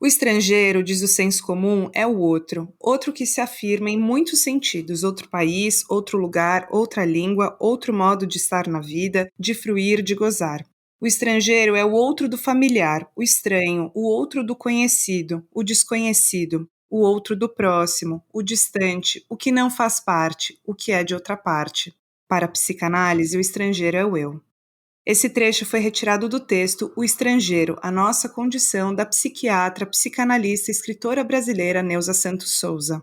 O estrangeiro, diz o senso comum, é o outro, outro que se afirma em muitos sentidos, outro país, outro lugar, outra língua, outro modo de estar na vida, de fruir, de gozar. O estrangeiro é o outro do familiar, o estranho, o outro do conhecido, o desconhecido, o outro do próximo, o distante, o que não faz parte, o que é de outra parte. Para a psicanálise, o estrangeiro é o eu. Esse trecho foi retirado do texto O Estrangeiro, a Nossa Condição, da psiquiatra, psicanalista e escritora brasileira Neuza Santos Souza.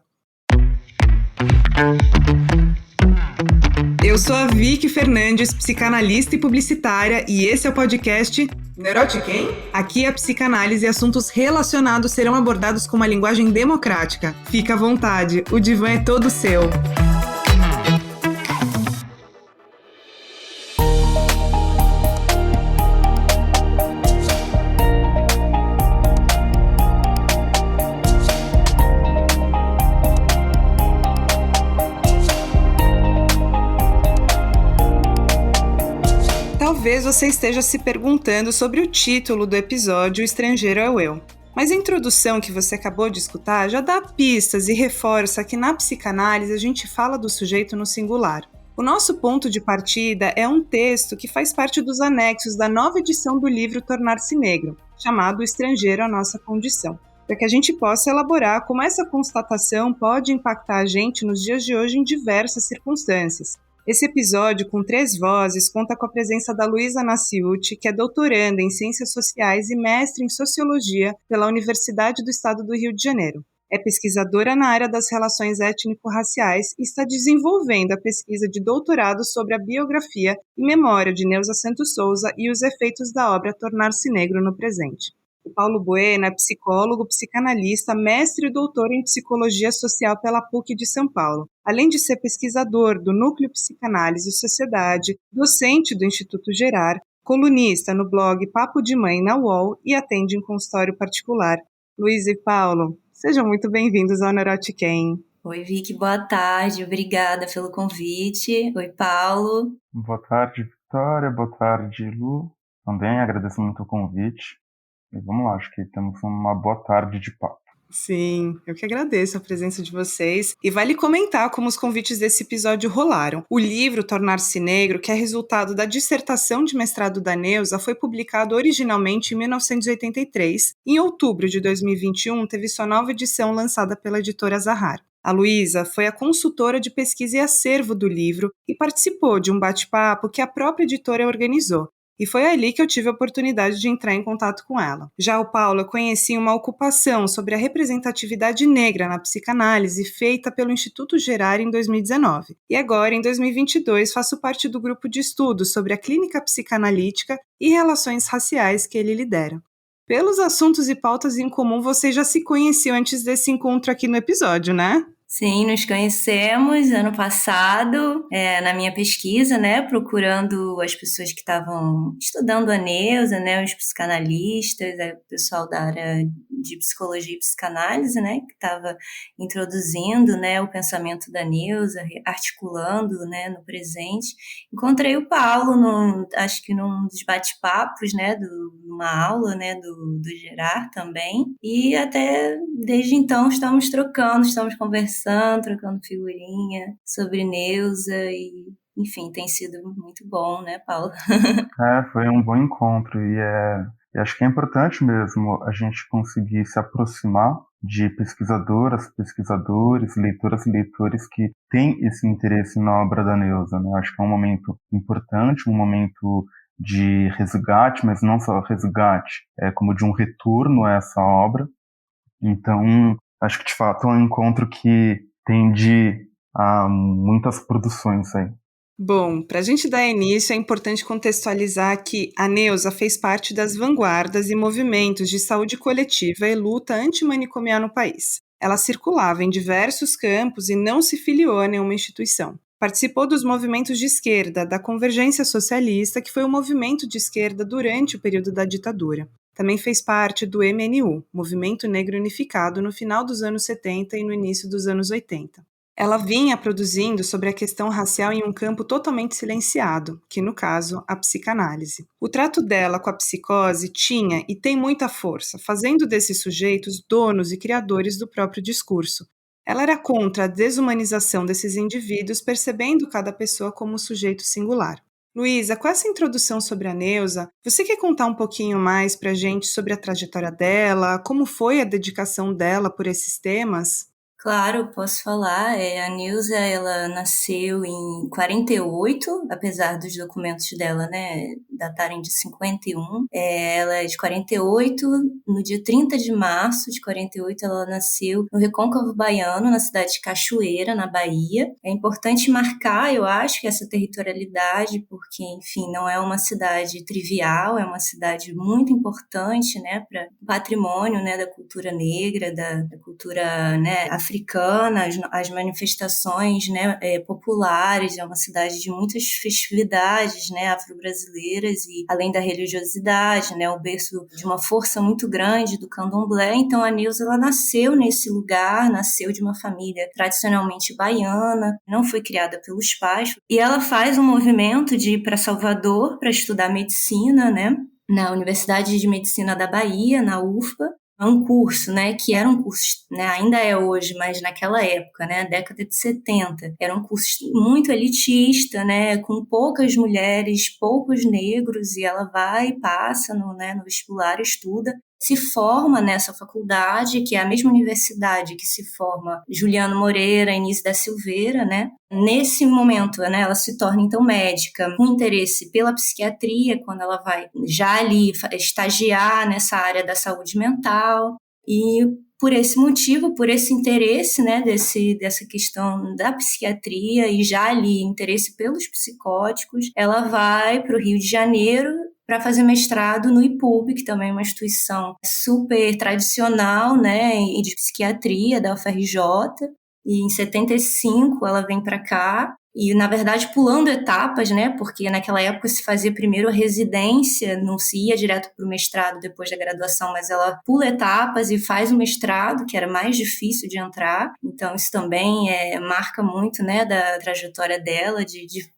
Eu sou a Vicky Fernandes, psicanalista e publicitária, e esse é o podcast Neurotiquem? Aqui a psicanálise e assuntos relacionados serão abordados com uma linguagem democrática. Fica à vontade, o divã é todo seu. Talvez você esteja se perguntando sobre o título do episódio O Estrangeiro é o Eu. Mas a introdução que você acabou de escutar já dá pistas e reforça que na psicanálise a gente fala do sujeito no singular. O nosso ponto de partida é um texto que faz parte dos anexos da nova edição do livro Tornar-se Negro, chamado O Estrangeiro, a Nossa Condição, para que a gente possa elaborar como essa constatação pode impactar a gente nos dias de hoje em diversas circunstâncias. Esse episódio, com 3 vozes, conta com a presença da Luísa Naciuti, que é doutoranda em Ciências Sociais e mestre em Sociologia pela Universidade do Estado do Rio de Janeiro. É pesquisadora na área das relações étnico-raciais e está desenvolvendo a pesquisa de doutorado sobre a biografia e memória de Neuza Santos Souza e os efeitos da obra Tornar-se Negro no Presente. O Paulo Bueno é psicólogo, psicanalista, mestre e doutor em Psicologia Social pela PUC de São Paulo. Além de ser pesquisador do Núcleo Psicanálise e Sociedade, docente do Instituto Gerar, colunista no blog Papo de Mãe na UOL e atende em consultório particular. Luísa e Paulo, sejam muito bem-vindos ao Neurotiquem. Oi, Vicky, boa tarde, obrigada pelo convite. Oi, Paulo. Boa tarde, Vitória, boa tarde, Lu. Também agradeço muito o convite. E vamos lá, acho que temos uma boa tarde de papo. Sim, eu que agradeço a presença de vocês. E vale comentar como os convites desse episódio rolaram. O livro Tornar-se Negro, que é resultado da dissertação de mestrado da Neuza, foi publicado originalmente em 1983. Em outubro de 2021, teve sua nova edição lançada pela editora Zahar. A Luísa foi a consultora de pesquisa e acervo do livro e participou de um bate-papo que a própria editora organizou. E foi ali que eu tive a oportunidade de entrar em contato com ela. Já o Paulo, eu conheci uma ocupação sobre a representatividade negra na psicanálise feita pelo Instituto Gerar em 2019. E agora, em 2022, faço parte do grupo de estudos sobre a clínica psicanalítica e relações raciais que ele lidera. Pelos assuntos e pautas em comum, vocês já se conheciam antes desse encontro aqui no episódio, né? Sim, nos conhecemos ano passado, na minha pesquisa, né, procurando as pessoas que estavam estudando a Neuza, né, os psicanalistas, o pessoal da área de psicologia e psicanálise, né, que estava introduzindo, né, o pensamento da Neuza, articulando, né, no presente. Encontrei o Paulo, acho que num dos bate-papos, né, numa aula, né, do Gerard também, e até desde então estamos conversando, trocando figurinha sobre Neuza e, enfim, tem sido muito bom, né, Paulo? Foi um bom encontro e acho que é importante mesmo a gente conseguir se aproximar de pesquisadoras, pesquisadores, leitoras e leitores que têm esse interesse na obra da Neuza, né? Acho que é um momento importante, um momento de resgate, mas não só resgate, como de um retorno a essa obra. Então, acho que de fato é um encontro que tende a muitas produções aí. Bom, para a gente dar início, é importante contextualizar que a Neuza fez parte das vanguardas e movimentos de saúde coletiva e luta antimanicomial no país. Ela circulava em diversos campos e não se filiou a nenhuma instituição. Participou dos movimentos de esquerda, da Convergência Socialista, que foi um movimento de esquerda durante o período da ditadura. Também fez parte do MNU, Movimento Negro Unificado, no final dos anos 70 e no início dos anos 80. Ela vinha produzindo sobre a questão racial em um campo totalmente silenciado, que no caso, a psicanálise. O trato dela com a psicose tinha e tem muita força, fazendo desses sujeitos donos e criadores do próprio discurso. Ela era contra a desumanização desses indivíduos, percebendo cada pessoa como um sujeito singular. Luísa, com essa introdução sobre a Neuza, você quer contar um pouquinho mais para a gente sobre a trajetória dela, como foi a dedicação dela por esses temas? Claro, posso falar. A Nilza, ela nasceu em 48, apesar dos documentos dela, né, datarem de 51. Ela é de 48, no dia 30 de março de 48, ela nasceu no Recôncavo Baiano, na cidade de Cachoeira, na Bahia. É importante marcar, eu acho, que essa territorialidade, porque, enfim, não é uma cidade trivial, é uma cidade muito importante, né, para o patrimônio, né, da cultura negra, da cultura, né, africana, as manifestações, né, populares. É uma cidade de muitas festividades, né, afro-brasileiras, e além da religiosidade, né, o berço de uma força muito grande do candomblé. Então a Nilza, ela nasceu nesse lugar, nasceu de uma família tradicionalmente baiana, não foi criada pelos pais, e ela faz um movimento de ir para Salvador para estudar medicina, né, na Universidade de Medicina da Bahia, na UFBA. É um curso, né, que era um curso, né, ainda é hoje, mas naquela época, né, década de 70, era um curso muito elitista, né, com poucas mulheres, poucos negros, e ela vai e passa no vestibular, estuda, se forma nessa faculdade, que é a mesma universidade que se forma Juliano Moreira, Inês da Silveira, né? Nesse momento, né, ela se torna, então, médica, com interesse pela psiquiatria, quando ela vai já ali estagiar nessa área da saúde mental. E por esse motivo, por esse interesse, né, dessa questão da psiquiatria e já ali interesse pelos psicóticos, ela vai para o Rio de Janeiro para fazer mestrado no IPUB, que também é uma instituição super tradicional, né, de psiquiatria da UFRJ. E em 75 ela vem para cá, e na verdade pulando etapas, né, porque naquela época se fazia primeiro a residência, não se ia direto para o mestrado depois da graduação, mas ela pula etapas e faz o mestrado, que era mais difícil de entrar. Então isso também marca muito, né, da trajetória dela,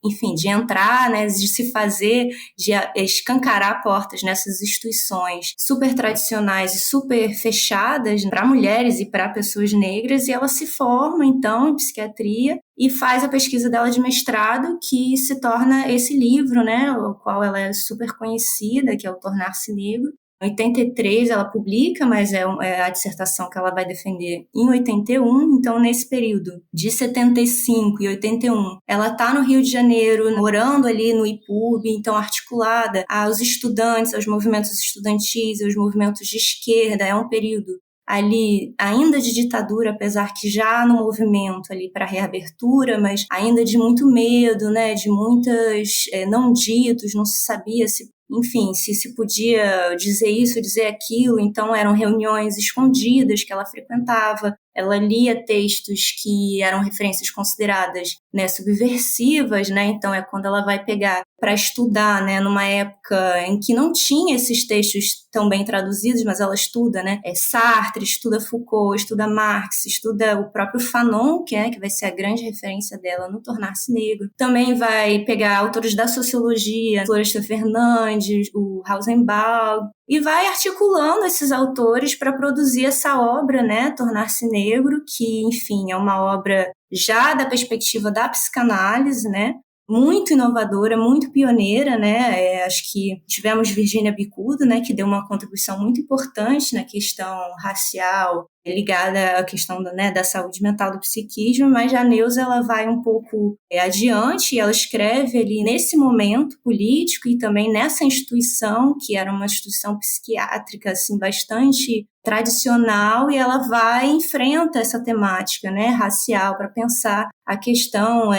enfim, de entrar, né, de se fazer, de escancarar portas nessas instituições super tradicionais e super fechadas para mulheres e para pessoas negras, e ela se forma então em psiquiatria e faz a pesquisa dela de mestrado, que se torna esse livro, né, o qual ela é super conhecida, que é o Tornar-se Negro. Em 83 ela publica, mas é a dissertação que ela vai defender em 81. Então, nesse período de 75 e 81, ela está no Rio de Janeiro, morando ali no IPUB, então articulada aos estudantes, aos movimentos estudantis, aos movimentos de esquerda. É um período ali ainda de ditadura, apesar que já no movimento ali para reabertura, mas ainda de muito medo, né, de muitas não ditos, não se sabia se, enfim, se podia dizer isso, dizer aquilo. Então eram reuniões escondidas que ela frequentava. Ela lia textos que eram referências consideradas, né, subversivas, né? Então é quando ela vai pegar para estudar, né, numa época em que não tinha esses textos tão bem traduzidos, mas ela estuda, né, Sartre, estuda Foucault, estuda Marx, estuda o próprio Fanon, que vai ser a grande referência dela no Tornar-se Negro. Também vai pegar autores da sociologia, Florestan Fernandes, o Hausenbaum, e vai articulando esses autores para produzir essa obra, né, Tornar-se Negro, que, enfim, é uma obra já da perspectiva da psicanálise, né, muito inovadora, muito pioneira, né? Acho que tivemos Virginia Bicudo, né, que deu uma contribuição muito importante na questão racial, ligada à questão da saúde mental, do psiquismo, mas a Neuza, ela vai um pouco adiante, e ela escreve ali nesse momento político e também nessa instituição, que era uma instituição psiquiátrica assim, bastante tradicional, e ela vai e enfrenta essa temática, né, racial, para pensar a questão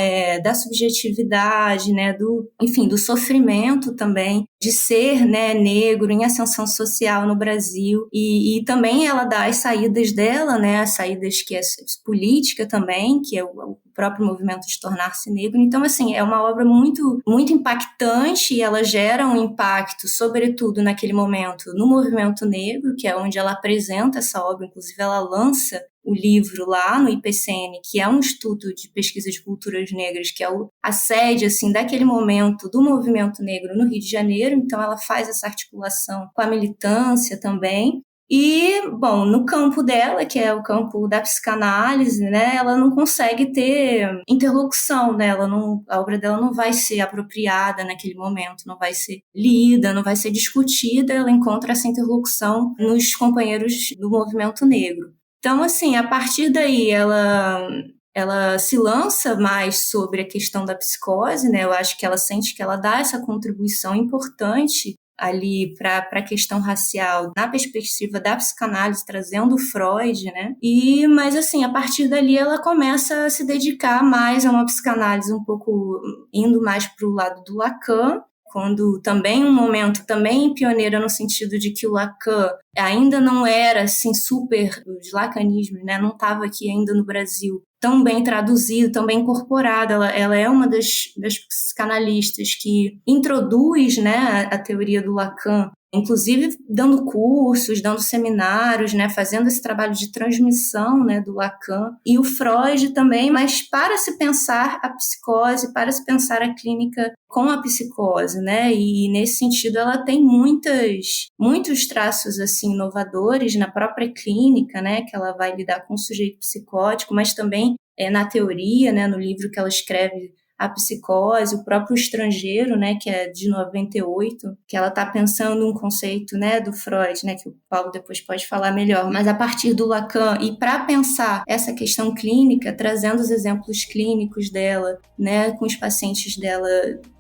da subjetividade, né, do sofrimento também de ser, né, negro em ascensão social no Brasil, e também ela dá as saídas dela, né, as saídas que é política também, que é o próprio movimento de tornar-se negro. Então, assim, é uma obra muito, muito impactante e ela gera um impacto, sobretudo naquele momento, no movimento negro, que é onde ela apresenta essa obra, inclusive ela lança o livro lá no IPCN, que é um Instituto de Pesquisa de Culturas Negras, que é a sede, assim, daquele momento do movimento negro no Rio de Janeiro. Então, ela faz essa articulação com a militância também. E, bom, no campo dela, que é o campo da psicanálise, né, ela não consegue ter interlocução, né, a obra dela não vai ser apropriada naquele momento, não vai ser lida, não vai ser discutida, ela encontra essa interlocução nos companheiros do movimento negro. Então, assim, a partir daí ela se lança mais sobre a questão da psicose, né? Eu acho que ela sente que ela dá essa contribuição importante ali para a questão racial na perspectiva da psicanálise, trazendo Freud, né? Mas, assim, a partir dali ela começa a se dedicar mais a uma psicanálise um pouco indo mais para o lado do Lacan, quando também um momento também pioneira no sentido de que o Lacan ainda não era assim super, os lacanismos, né, não estava aqui ainda no Brasil tão bem traduzido, tão bem incorporado. Ela é uma das psicanalistas que introduz, né, a teoria do Lacan, inclusive dando cursos, dando seminários, né, fazendo esse trabalho de transmissão, né, do Lacan, e o Freud também, mas para se pensar a psicose, para se pensar a clínica com a psicose, né, e nesse sentido ela tem muitos traços assim inovadores na própria clínica, né, que ela vai lidar com o sujeito psicótico, mas também na teoria, né, no livro que ela escreve A Psicose, o próprio Estrangeiro, né, que é de 98, que ela está pensando um conceito, né, do Freud, né, que o Paulo depois pode falar melhor, mas a partir do Lacan, e para pensar essa questão clínica, trazendo os exemplos clínicos dela, né, com os pacientes dela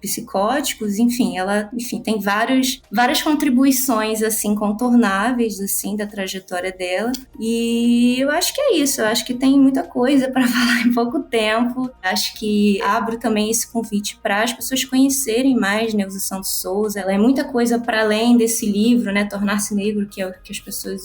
psicóticos, enfim, ela tem várias contribuições, assim, contornáveis, assim, da trajetória dela, e eu acho que é isso, eu acho que tem muita coisa para falar em pouco tempo, acho que abro também esse convite para as pessoas conhecerem mais Neuza Santos Souza. Ela é muita coisa para além desse livro, né, Tornar-se Negro, que é o que as pessoas...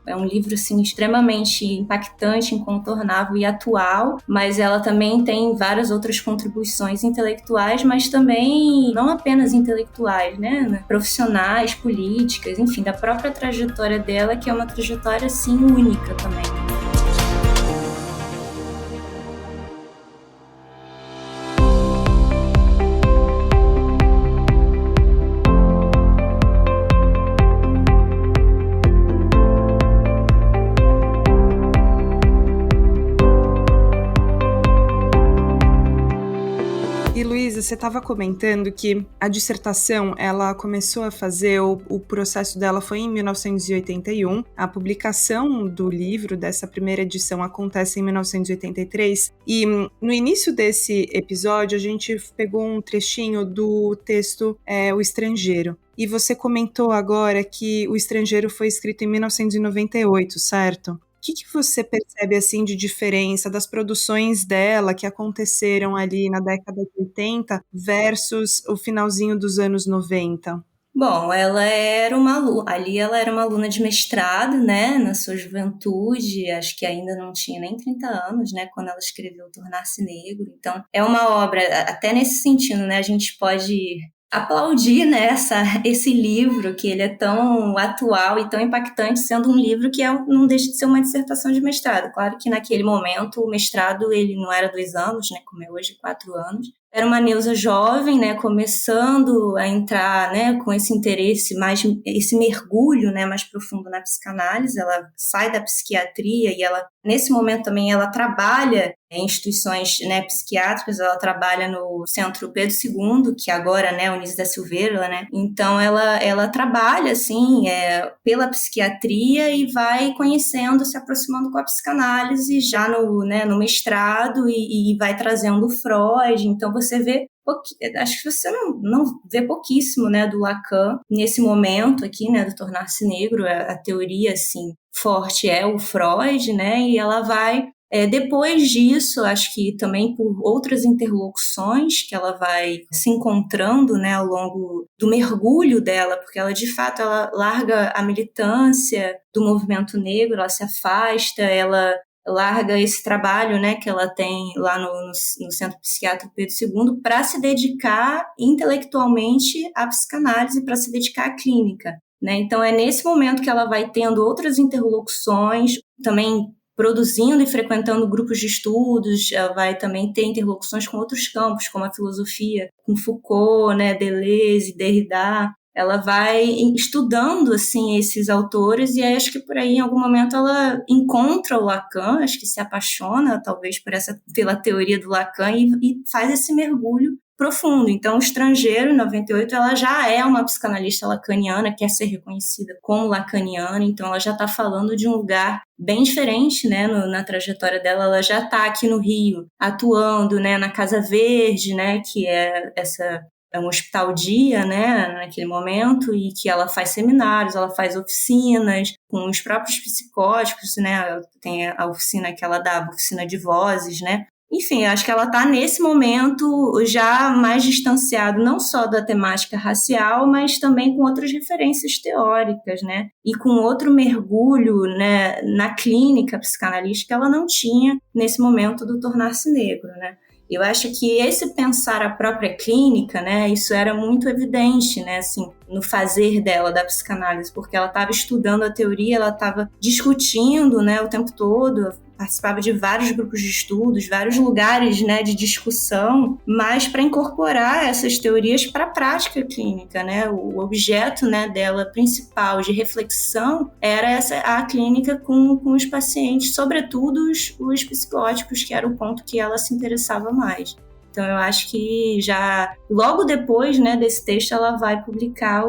É um livro assim, extremamente impactante, incontornável e atual, mas ela também tem várias outras contribuições intelectuais, mas também não apenas intelectuais, né? Profissionais, políticas, enfim, da própria trajetória dela, que é uma trajetória assim, única também. Você estava comentando que a dissertação, ela começou a fazer, o processo dela foi em 1981, a publicação do livro, dessa primeira edição, acontece em 1983, e no início desse episódio a gente pegou um trechinho do texto O Estrangeiro, e você comentou agora que O Estrangeiro foi escrito em 1998, certo? O que você percebe assim de diferença das produções dela que aconteceram ali na década de 80 versus o finalzinho dos anos 90? Bom, ela era uma aluna de mestrado, né, na sua juventude, acho que ainda não tinha nem 30 anos, né, quando ela escreveu Tornar-se Negro. Então, é uma obra, até nesse sentido, né, a gente pode aplaudir, né, esse livro, que ele é tão atual e tão impactante, sendo um livro que não deixa de ser uma dissertação de mestrado. Claro que naquele momento o mestrado ele não era 2 anos, né, como é hoje, 4 anos. Era uma Neuza jovem, né, começando a entrar, né, com esse interesse mais, esse mergulho, né, mais profundo na psicanálise. Ela sai da psiquiatria e ela, nesse momento também, ela trabalha em instituições, né, psiquiátricas. Ela trabalha no Centro Pedro II, que agora, né, Eunice da Silveira, né. Então ela trabalha assim pela psiquiatria e vai conhecendo, se aproximando com a psicanálise já no mestrado e vai trazendo Freud. Então você vê, acho que você não vê pouquíssimo, né, do Lacan nesse momento aqui, né, do Tornar-se Negro. A teoria assim forte é o Freud, né, e ela vai depois disso, acho que também por outras interlocuções que ela vai se encontrando, né, ao longo do mergulho dela, porque ela, de fato, ela larga a militância do movimento negro, ela se afasta, ela larga esse trabalho, né, que ela tem lá no Centro Psiquiátrico Pedro II para se dedicar intelectualmente à psicanálise, para se dedicar à clínica, né? Então é nesse momento que ela vai tendo outras interlocuções, também produzindo e frequentando grupos de estudos, ela vai também ter interlocuções com outros campos, como a filosofia, com Foucault, né, Deleuze, Derrida. Ela vai estudando, assim, esses autores, e aí acho que por aí, em algum momento, ela encontra o Lacan, acho que se apaixona, talvez, pela teoria do Lacan, e faz esse mergulho profundo. Então, O Estrangeiro, em 98, ela já é uma psicanalista lacaniana, quer ser reconhecida como lacaniana, então ela já está falando de um lugar bem diferente, né, na trajetória dela. Ela já está aqui no Rio, atuando, né, na Casa Verde, né, que é um hospital-dia, né, naquele momento, e que ela faz seminários, ela faz oficinas com os próprios psicóticos, né, tem a oficina que ela dá, a oficina de vozes, né. Enfim, acho que ela está nesse momento já mais distanciado, não só da temática racial, mas também com outras referências teóricas, né, e com outro mergulho, né, na clínica psicanalística que ela não tinha nesse momento do tornar-se negro, né. Eu acho que esse pensar a própria clínica, né, isso era muito evidente, né, assim, no fazer dela da psicanálise, porque ela estava estudando a teoria, ela estava discutindo, né, o tempo todo, participava de vários grupos de estudos, vários lugares, né, de discussão, mas para incorporar essas teorias para a prática clínica, né, o objeto, né, dela principal de reflexão era a clínica com os pacientes, sobretudo os psicóticos, que era o ponto que ela se interessava mais. Então eu acho que já logo depois, né, desse texto ela vai publicar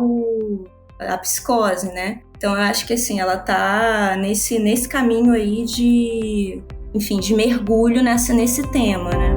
a Psicose, né? Então eu acho que assim, ela tá nesse caminho aí de mergulho nesse tema, né?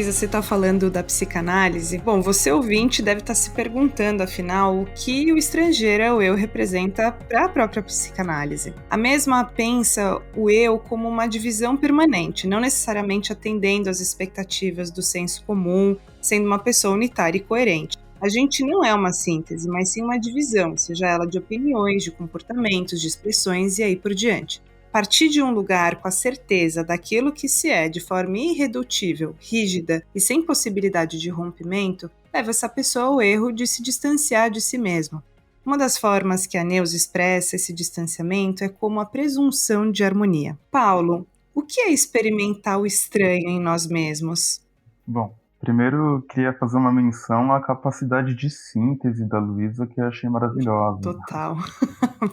Você está falando da psicanálise. Bom, você ouvinte deve estar se perguntando, afinal, o que o estrangeiro é o eu representa para a própria psicanálise. A mesma pensa o eu como uma divisão permanente, não necessariamente atendendo às expectativas do senso comum, sendo uma pessoa unitária e coerente. A gente não é uma síntese, mas sim uma divisão, seja ela de opiniões, de comportamentos, de expressões e aí por diante. Partir de um lugar com a certeza daquilo que se é de forma irredutível, rígida e sem possibilidade de rompimento, leva essa pessoa ao erro de se distanciar de si mesma. Uma das formas que a Neuza expressa esse distanciamento é como a presunção de harmonia. Paulo, o que é experimentar o estranho em nós mesmos? Bom, primeiro eu queria fazer uma menção à capacidade de síntese da Luísa, que eu achei maravilhosa. Total.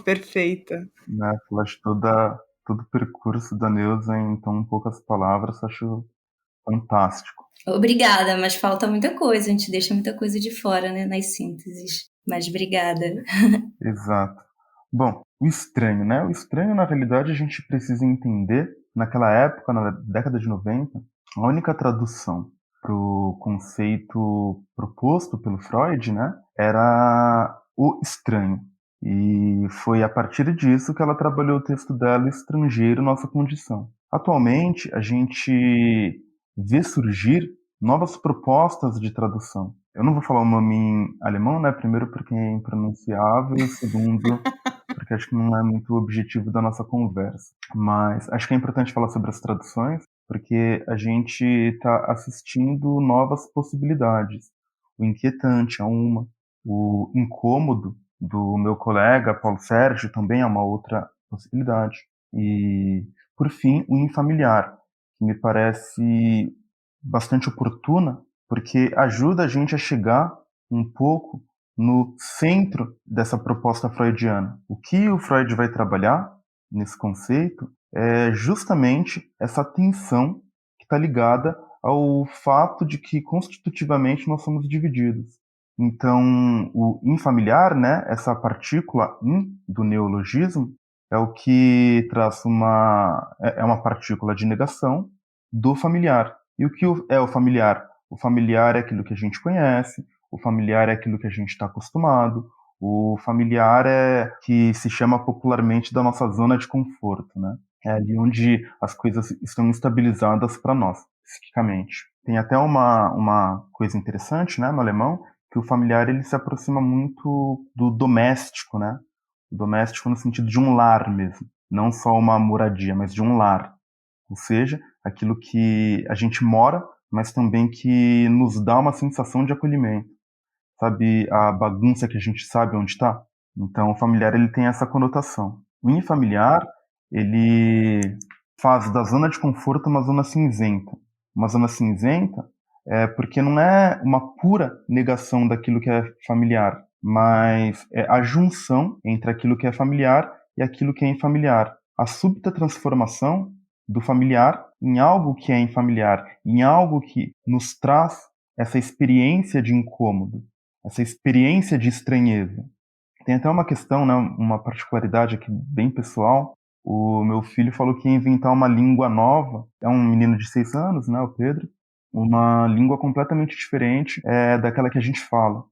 Perfeita. Né? Ela de todo o percurso da Neuza em tão poucas palavras, acho fantástico. Obrigada, mas falta muita coisa, a gente deixa muita coisa de fora, né, nas sínteses. Mas obrigada. Exato. Bom, o estranho, né? O estranho, na realidade, a gente precisa entender, naquela época, na década de 90, a única tradução para o conceito proposto pelo Freud, né, era o estranho. E foi a partir disso que ela trabalhou o texto dela, Estrangeiro, Nossa Condição. Atualmente, a gente vê surgir novas propostas de tradução. Eu não vou falar o nome em alemão, né? Primeiro porque é impronunciável, segundo porque acho que não é muito o objetivo da nossa conversa. Mas acho que é importante falar sobre as traduções, porque a gente está assistindo novas possibilidades. O inquietante é uma, o incômodo do meu colega Paulo Sérgio também é uma outra possibilidade. E, por fim, o infamiliar, que me parece bastante oportuna, porque ajuda a gente a chegar um pouco no centro dessa proposta freudiana. O que o Freud vai trabalhar nesse conceito é justamente essa tensão que está ligada ao fato de que constitutivamente nós somos divididos. Então, o infamiliar, né, essa partícula in do neologismo, é o que traz uma partícula de negação do familiar. E o que é o familiar? O familiar é aquilo que a gente conhece, o familiar é aquilo que a gente está acostumado, O familiar é que se chama popularmente da nossa zona de conforto, né? É ali onde as coisas estão estabilizadas para nós, psiquicamente. Tem até uma coisa interessante, né, no alemão, que o familiar ele se aproxima muito do doméstico, né? O doméstico no sentido de um lar mesmo, não só uma moradia, mas de um lar. Ou seja, aquilo que a gente mora, mas também que nos dá uma sensação de acolhimento. Sabe a bagunça que a gente sabe onde está? Então, o familiar ele tem essa conotação. O unifamiliar, ele faz da zona de conforto uma zona cinzenta. Uma zona cinzenta é porque não é uma pura negação daquilo que é familiar, mas é a junção entre aquilo que é familiar e aquilo que é infamiliar. A súbita transformação do familiar em algo que é infamiliar, em algo que nos traz essa experiência de incômodo, essa experiência de estranheza. Tem até uma questão, né, uma particularidade aqui bem pessoal. O meu filho falou que ia inventar uma língua nova. É um menino de 6 anos, né, o Pedro. Uma língua completamente diferente daquela que a gente fala.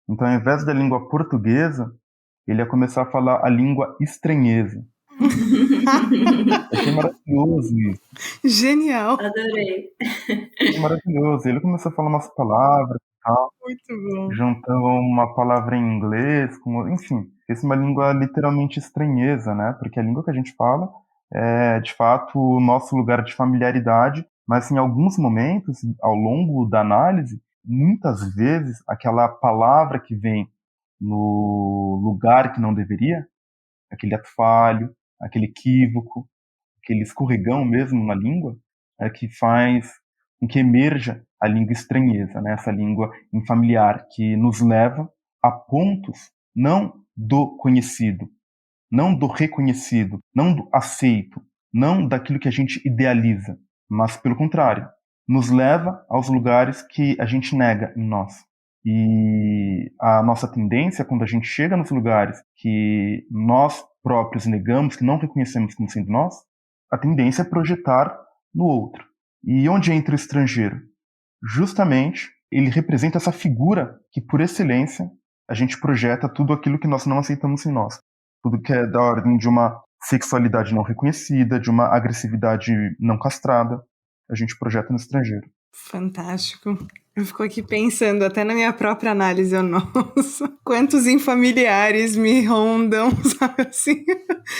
Então, ao invés da língua portuguesa, ele ia começar a falar a língua estranheza. Achei maravilhoso isso. Genial. Adorei. Achei maravilhoso. Ele começou a falar umas palavras e tal. Muito bom. Juntando uma palavra em inglês, enfim, fez uma língua literalmente estranheza, né? Porque a língua que a gente fala é, de fato, o nosso lugar de familiaridade, mas em alguns momentos, ao longo da análise, muitas vezes aquela palavra que vem no lugar que não deveria, aquele ato falho, aquele equívoco, aquele escorregão mesmo na língua, é que faz com que emerja a língua estranheza, né? Essa língua infamiliar que nos leva a pontos não do conhecido, não do reconhecido, não do aceito, não daquilo que a gente idealiza, mas pelo contrário, nos leva aos lugares que a gente nega em nós. E a nossa tendência, quando a gente chega nos lugares que nós próprios negamos, que não reconhecemos como sendo nós, a tendência é projetar no outro. E onde entra o estrangeiro? Justamente, ele representa essa figura que, por excelência, a gente projeta tudo aquilo que nós não aceitamos em nós. Tudo que é da ordem de uma sexualidade não reconhecida, de uma agressividade não castrada, a gente projeta no estrangeiro. Fantástico. Eu fico aqui pensando, até na minha própria análise, nossa, quantos infamiliares me rondam, sabe assim?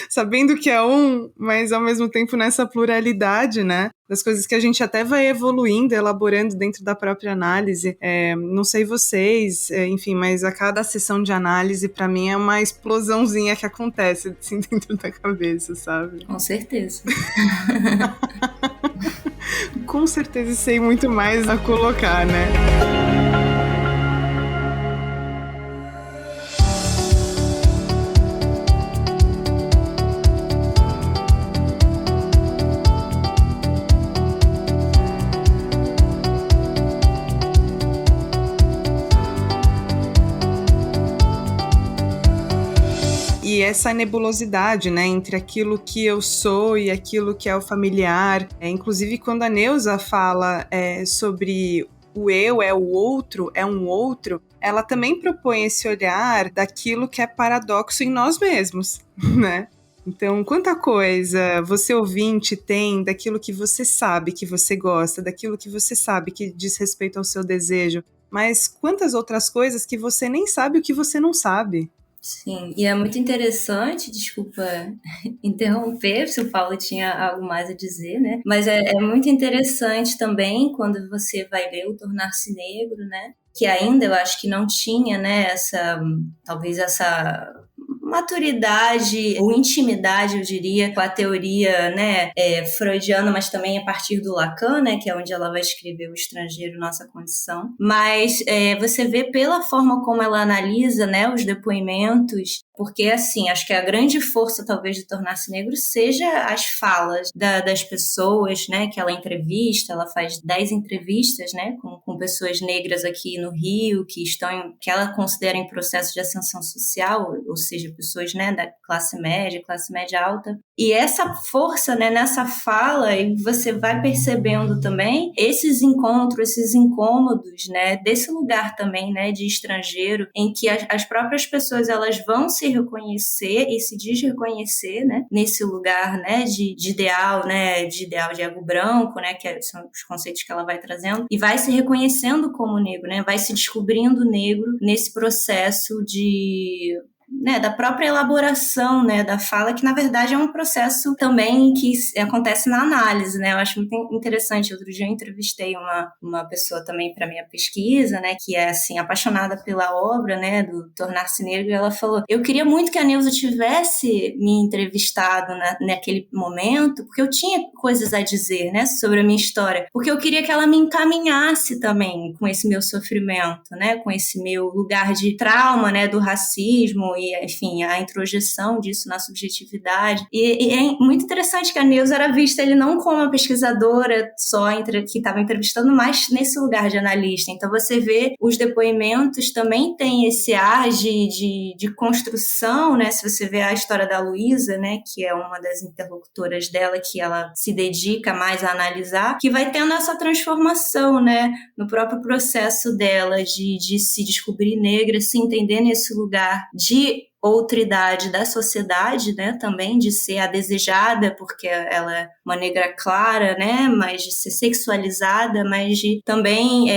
Sabendo que é um, mas ao mesmo tempo nessa pluralidade, né? Das coisas que a gente até vai evoluindo, elaborando dentro da própria análise. Não sei vocês, enfim, mas a cada sessão de análise, pra mim, é uma explosãozinha que acontece assim dentro da cabeça, sabe? Com certeza. Com certeza sei muito mais a colocar, né? E essa nebulosidade, né, entre aquilo que eu sou e aquilo que é o familiar. Inclusive, quando a Neuza fala sobre o eu é o outro, é um outro, ela também propõe esse olhar daquilo que é paradoxo em nós mesmos, né? Então, quanta coisa você, ouvinte, tem daquilo que você sabe que você gosta, daquilo que você sabe que diz respeito ao seu desejo, mas quantas outras coisas que você nem sabe o que você não sabe. Sim, e é muito interessante, desculpa interromper, se o Paulo tinha algo mais a dizer, né? Mas é muito interessante também quando você vai ler o Tornar-se Negro, né? Que ainda eu acho que não tinha, né, talvez essa maturidade ou intimidade, eu diria, com a teoria, né, freudiana, mas também a partir do Lacan, né, que é onde ela vai escrever O Estrangeiro, Nossa Condição. Mas você vê pela forma como ela analisa, né, os depoimentos, porque, assim, acho que a grande força, talvez, de Tornar-se Negro seja as falas das pessoas, né, que ela entrevista. Ela faz 10 entrevistas, né, com pessoas negras aqui no Rio, que ela considera em processo de ascensão social, ou seja, pessoas, né, da classe média alta. E essa força, né, nessa fala, e você vai percebendo também esses encontros, esses incômodos, né, desse lugar também, né, de estrangeiro, em que as próprias pessoas elas vão se reconhecer e se desreconhecer, né, nesse lugar, né, de ideal, né, de ideal de ego branco, né, são os conceitos que ela vai trazendo, e vai se reconhecendo como negro, né, vai se descobrindo negro nesse processo de né, da própria elaboração, né, da fala, que na verdade é um processo também que acontece na análise, né, eu acho muito interessante. Outro dia eu entrevistei uma pessoa também para minha pesquisa, né, que é assim, apaixonada pela obra, né, do Tornar-se Negro, e ela falou, eu queria muito que a Neuza tivesse me entrevistado naquele momento, porque eu tinha coisas a dizer, né, sobre a minha história, porque eu queria que ela me encaminhasse também com esse meu sofrimento, né, com esse meu lugar de trauma, né, do racismo, e, enfim, a introjeção disso na subjetividade. E é muito interessante que a Neuza era vista ele não como uma pesquisadora só que estava entrevistando, mas nesse lugar de analista. Então você vê os depoimentos também tem esse ar de construção, né? Se você vê a história da Luísa, né, que é uma das interlocutoras dela, que ela se dedica mais a analisar, que vai tendo essa transformação, né, no próprio processo dela de se descobrir negra, se entender nesse lugar de outridade da sociedade, né, também de ser a desejada, porque ela é uma negra clara, né, mas de ser sexualizada, mas de também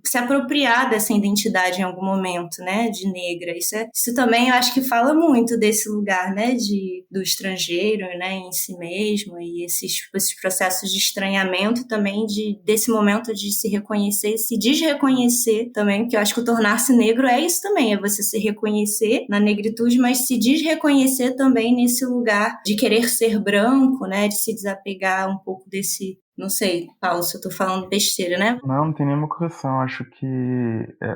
se apropriar dessa identidade em algum momento, né, de negra. Isso também eu acho que fala muito desse lugar, né, do estrangeiro, né, em si mesmo, e esses processos de estranhamento também, desse momento de se reconhecer, se desreconhecer também, que eu acho que o tornar-se negro é isso também, é você se reconhecer na negritude, mas se desreconhecer também nesse lugar de querer ser branco, né, de se desapegar um pouco desse, não sei, Paulo, se eu tô falando besteira, né? Não tem nenhuma correção. Acho que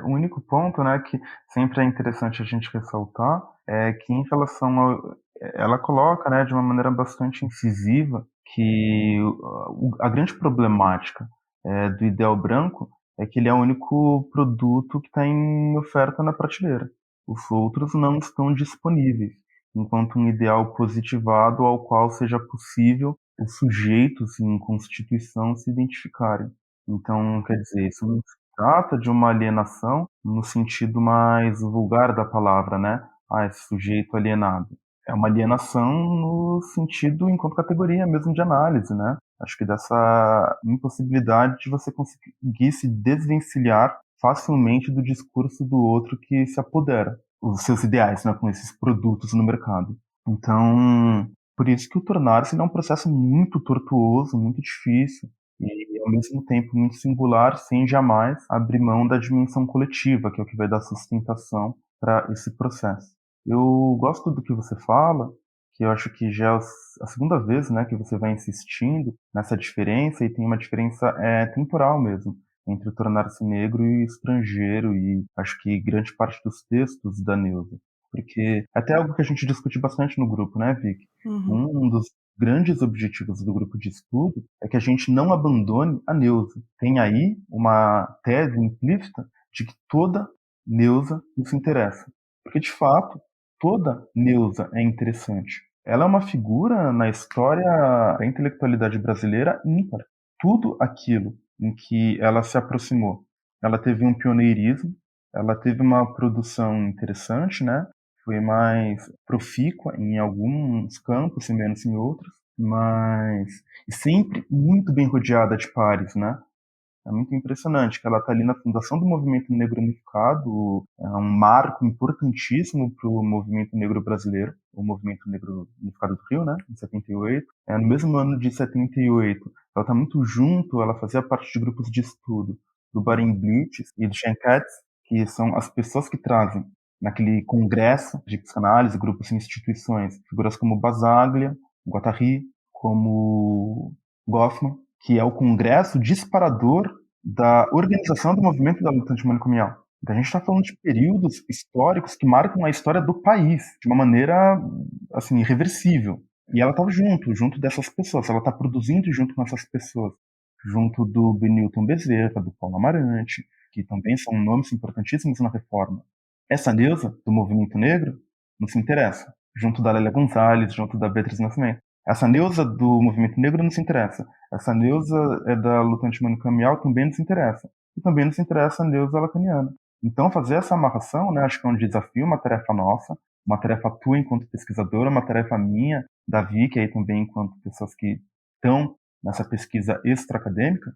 o único ponto, né, que sempre é interessante a gente ressaltar é que em relação ela coloca, né, de uma maneira bastante incisiva que a grande problemática do ideal branco é que ele é o único produto que está em oferta na prateleira. Os outros não estão disponíveis, enquanto um ideal positivado ao qual seja possível os sujeitos em constituição se identificarem. Então, quer dizer, isso não se trata de uma alienação no sentido mais vulgar da palavra, né? Esse sujeito alienado. É uma alienação no sentido enquanto categoria mesmo de análise, né? Acho que dessa impossibilidade de você conseguir se desvencilhar facilmente do discurso do outro que se apodera, os seus ideais, né, com esses produtos no mercado. Então, por isso que o tornar-se é um processo muito tortuoso, muito difícil e, ao mesmo tempo, muito singular, sem jamais abrir mão da dimensão coletiva, que é o que vai dar sustentação para esse processo. Eu gosto do que você fala, que eu acho que já é a segunda vez, né, que você vai insistindo nessa diferença, e tem uma diferença temporal mesmo, entre o tornar-se negro e o estrangeiro, e acho que grande parte dos textos da Neuza. Porque é até algo que a gente discute bastante no grupo, né, Vicky? Um dos grandes objetivos do grupo de estudo é que a gente não abandone a Neuza. Tem aí uma tese implícita de que toda Neuza nos interessa. Porque, de fato, toda Neuza é interessante. Ela é uma figura na história da intelectualidade brasileira ímpar. Tudo aquilo em que ela se aproximou. Ela teve um pioneirismo, ela teve uma produção interessante, né? Foi mais profícua em alguns campos e menos em outros, mas sempre muito bem rodeada de pares, né? É muito impressionante que ela está ali na fundação do movimento negro unificado, é um marco importantíssimo para o movimento negro brasileiro, o movimento negro unificado do Rio, né, em 78. No mesmo ano de 78, ela está muito junto, ela fazia parte de grupos de estudo do Barenblitz e do Schenkatz, que são as pessoas que trazem naquele congresso de psicanálise, grupos e instituições, figuras como Basaglia, Guattari, como Goffman, que é o congresso disparador da organização do movimento da luta antimanicomial. Então a gente está falando de períodos históricos que marcam a história do país de uma maneira assim irreversível. E ela estava junto dessas pessoas, ela está produzindo junto com essas pessoas, junto do Benilton Bezerra, do Paulo Amarante, que também são nomes importantíssimos na reforma. Essa Neuza, do movimento negro, não se interessa. Junto da Lélia Gonzalez, junto da Beatriz Nascimento. Essa Neuza do movimento negro não se interessa. Essa Neuza é da luta antimanicomial, também não se interessa. E também não se interessa a Neuza lacaniana. Então, fazer essa amarração, né, acho que é um desafio, uma tarefa nossa, uma tarefa tua enquanto pesquisadora, uma tarefa minha, da Vicky aí também enquanto pessoas que estão nessa pesquisa extra-acadêmica,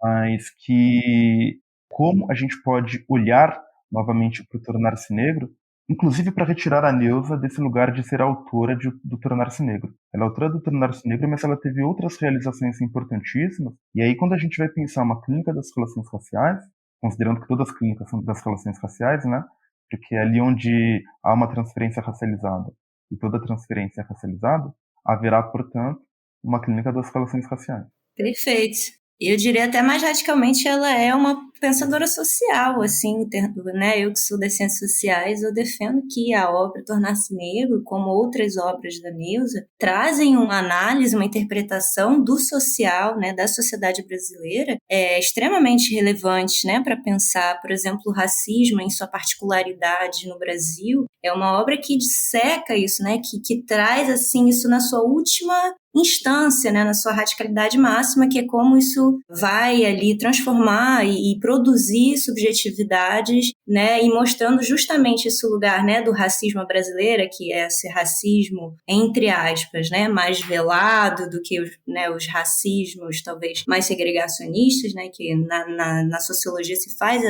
mas que como a gente pode olhar novamente para o Tornar-se Negro, inclusive para retirar a Neuza desse lugar de ser autora do Tornar-se Negro. Ela é autora do Tornar-se Negro, mas ela teve outras realizações importantíssimas, e aí quando a gente vai pensar uma clínica das relações raciais, considerando que todas as clínicas são das relações raciais, né? Porque é ali onde há uma transferência racializada, e toda transferência é racializada, haverá, portanto, uma clínica das relações raciais. Perfeito. Eu diria até mais radicalmente, ela é uma pensadora social, assim, né? Eu que sou das ciências sociais, eu defendo que a obra Tornar-se Negro, como outras obras da Neuza, trazem uma análise, uma interpretação do social, né, da sociedade brasileira, extremamente relevante, né, para pensar, por exemplo, o racismo em sua particularidade no Brasil. É uma obra que disseca isso, né, que traz, assim, isso na sua última instância, né, na sua radicalidade máxima, que é como isso vai ali transformar e produzir subjetividades, né, e mostrando justamente esse lugar, né, do racismo brasileiro, que é esse racismo, entre aspas, né, mais velado do que os racismos talvez mais segregacionistas, né, que na sociologia se faz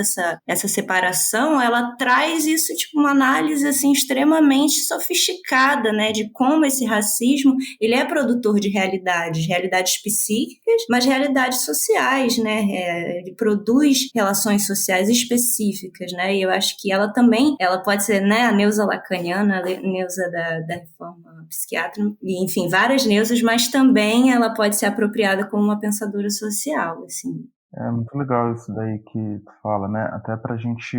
essa separação. Ela traz isso, tipo, uma análise assim extremamente sofisticada, né, de como esse racismo ele é produtor de realidades psíquicas, mas realidades sociais, né? Ele produz relações sociais específicas, né? E eu acho que ela também, ela pode ser, né, a Neuza lacaniana, a Neuza da reforma psiquiátrica, e, enfim, várias Neuzas, mas também ela pode ser apropriada como uma pensadora social, assim. É muito legal isso daí que tu fala, né? Até pra gente,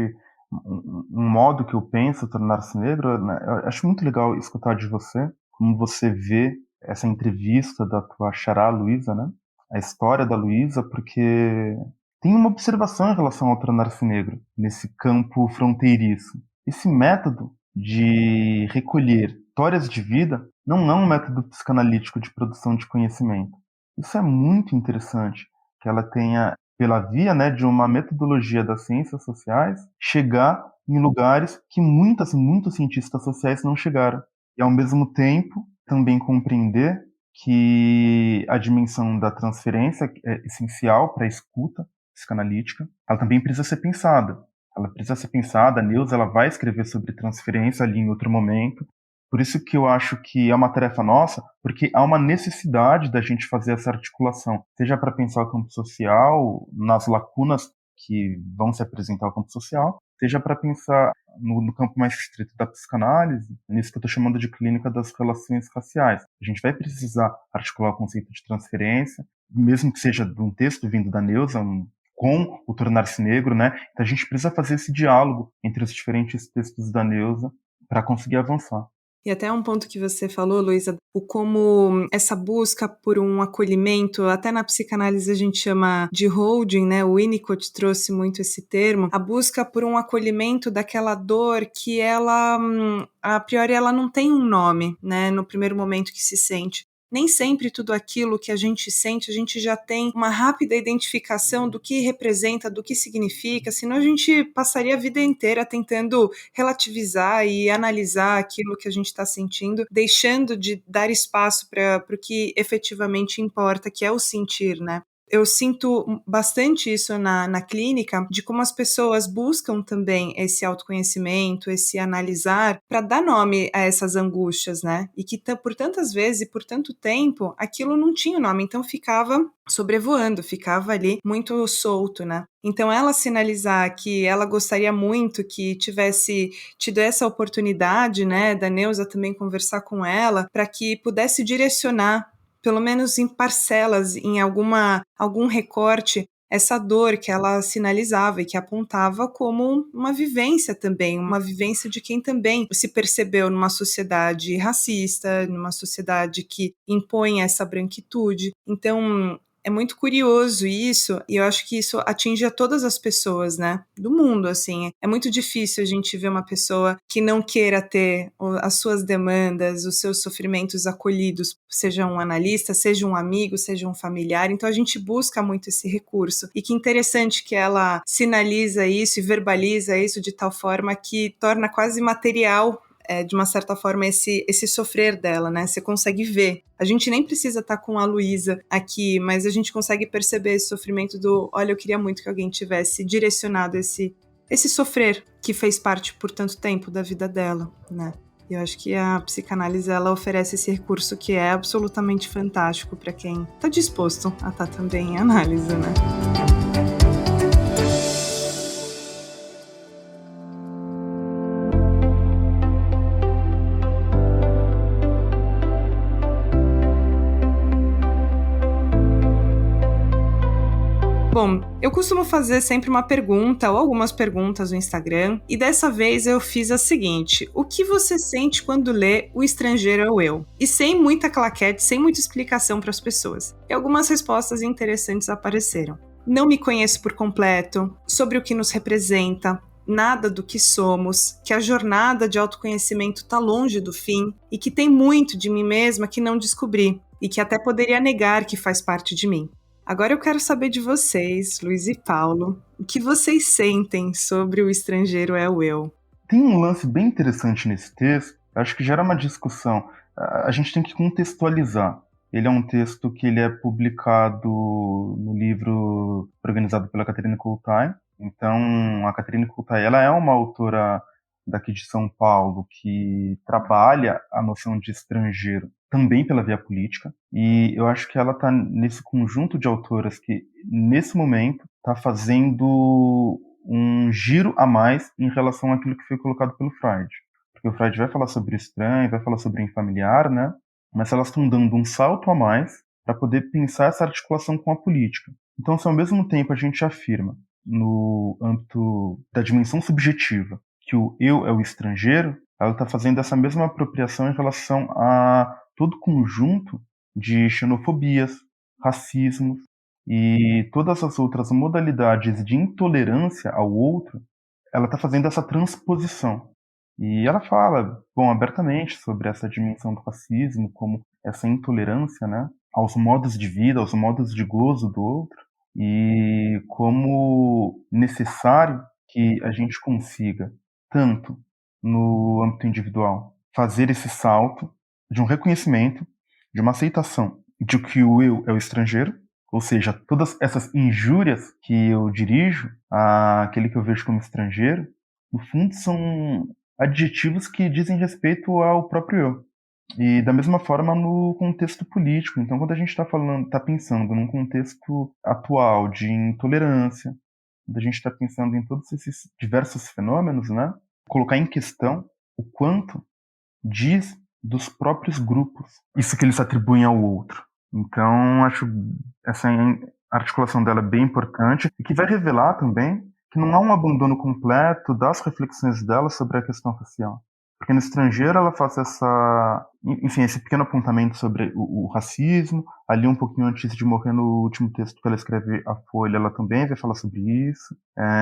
um modo que eu penso Tornar-se Negro, né? Eu acho muito legal escutar de você, como você vê essa entrevista da tua xará Luísa, né? A história da Luísa, porque tem uma observação em relação ao Tornar-se Negro, nesse campo fronteiriço. Esse método de recolher histórias de vida não é um método psicanalítico de produção de conhecimento. Isso é muito interessante, que ela tenha, pela via, né, de uma metodologia das ciências sociais, chegar em lugares que muitos cientistas sociais não chegaram. E, ao mesmo tempo, também compreender que a dimensão da transferência é essencial para a escuta psicanalítica. Ela também precisa ser pensada. Ela precisa ser pensada. A Neuza ela vai escrever sobre transferência ali em outro momento. Por isso que eu acho que é uma tarefa nossa, porque há uma necessidade da gente fazer essa articulação, seja para pensar o campo social, nas lacunas que vão se apresentar ao campo social, seja para pensar no campo mais estrito da psicanálise, nisso que eu estou chamando de clínica das relações raciais. A gente vai precisar articular o conceito de transferência, mesmo que seja de um texto vindo da Neuza, com o Tornar-se Negro, né? Então a gente precisa fazer esse diálogo entre os diferentes textos da Neuza para conseguir avançar. E até um ponto que você falou, Luísa, o como essa busca por um acolhimento, até na psicanálise a gente chama de holding, né? O Winnicott trouxe muito esse termo, a busca por um acolhimento daquela dor que ela, a priori, ela não tem um nome, né? No primeiro momento que se sente. Nem sempre tudo aquilo que a gente sente, a gente já tem uma rápida identificação do que representa, do que significa, senão a gente passaria a vida inteira tentando relativizar e analisar aquilo que a gente está sentindo, deixando de dar espaço para o que efetivamente importa, que é o sentir, né? Eu sinto bastante isso na clínica, de como as pessoas buscam também esse autoconhecimento, esse analisar, para dar nome a essas angústias, né? E que por tantas vezes e por tanto tempo, aquilo não tinha nome, então ficava sobrevoando, ficava ali muito solto, né? Então ela sinalizar que ela gostaria muito que tivesse tido essa oportunidade, né, da Neuza também conversar com ela, para que pudesse direcionar pelo menos em parcelas, em algum recorte, essa dor que ela sinalizava e que apontava como uma vivência também, uma vivência de quem também se percebeu numa sociedade racista, numa sociedade que impõe essa branquitude. Então, É muito curioso isso, e eu acho que isso atinge a todas as pessoas, né, do mundo, assim. É muito difícil a gente ver uma pessoa que não queira ter as suas demandas, os seus sofrimentos acolhidos, seja um analista, seja um amigo, seja um familiar. Então a gente busca muito esse recurso. E que interessante que ela sinaliza isso e verbaliza isso de tal forma que torna quase material de uma certa forma, esse sofrer dela, né? Você consegue ver. A gente nem precisa estar com a Luísa aqui, mas a gente consegue perceber esse sofrimento do, olha, eu queria muito que alguém tivesse direcionado esse sofrer que fez parte por tanto tempo da vida dela, né? E eu acho que a psicanálise, ela oferece esse recurso que é absolutamente fantástico para quem está disposto a estar também em análise, né? Bom, eu costumo fazer sempre uma pergunta ou algumas perguntas no Instagram, e dessa vez eu fiz a seguinte: o que você sente quando lê O Estrangeiro é o Eu? E sem muita claquete, sem muita explicação para as pessoas. E algumas respostas interessantes apareceram. Não me conheço por completo, sobre o que nos representa, nada do que somos, que a jornada de autoconhecimento está longe do fim e que tem muito de mim mesma que não descobri e que até poderia negar que faz parte de mim. Agora eu quero saber de vocês, Luiz e Paulo, o que vocês sentem sobre O Estrangeiro é o Eu? Tem um lance bem interessante nesse texto, acho que gera uma discussão. A gente tem que contextualizar. Ele é um texto que ele é publicado no livro organizado pela Catherine Coulthard. Então, a Catherine Coulthard, ela é uma autora daqui de São Paulo que trabalha a noção de estrangeiro também pela via política, e eu acho que ela está nesse conjunto de autoras que, nesse momento, está fazendo um giro a mais em relação àquilo que foi colocado pelo Freud. Porque o Freud vai falar sobre o estranho, vai falar sobre o infamiliar, né? Mas elas estão dando um salto a mais para poder pensar essa articulação com a política. Então, se ao mesmo tempo a gente afirma, no âmbito da dimensão subjetiva, que o eu é o estrangeiro, ela está fazendo essa mesma apropriação em relação a todo conjunto de xenofobias, racismos e todas as outras modalidades de intolerância ao outro. Ela está fazendo essa transposição. E ela fala, bom, abertamente sobre essa dimensão do racismo, como essa intolerância, né, aos modos de vida, aos modos de gozo do outro, e como necessário que a gente consiga, tanto no âmbito individual, fazer esse salto de um reconhecimento, de uma aceitação de que o eu é o estrangeiro, ou seja, todas essas injúrias que eu dirijo àquele que eu vejo como estrangeiro, no fundo são adjetivos que dizem respeito ao próprio eu. E da mesma forma no contexto político. Então, quando a gente está pensando num contexto atual de intolerância, quando a gente está pensando em todos esses diversos fenômenos, né, colocar em questão o quanto diz dos próprios grupos isso que eles atribuem ao outro. Então, acho essa articulação dela bem importante e que vai revelar também que não há um abandono completo das reflexões dela sobre a questão racial. Porque no Estrangeiro ela faz esse pequeno apontamento sobre o racismo, ali um pouquinho antes de morrer no último texto que ela escreve A Folha, ela também vai falar sobre isso.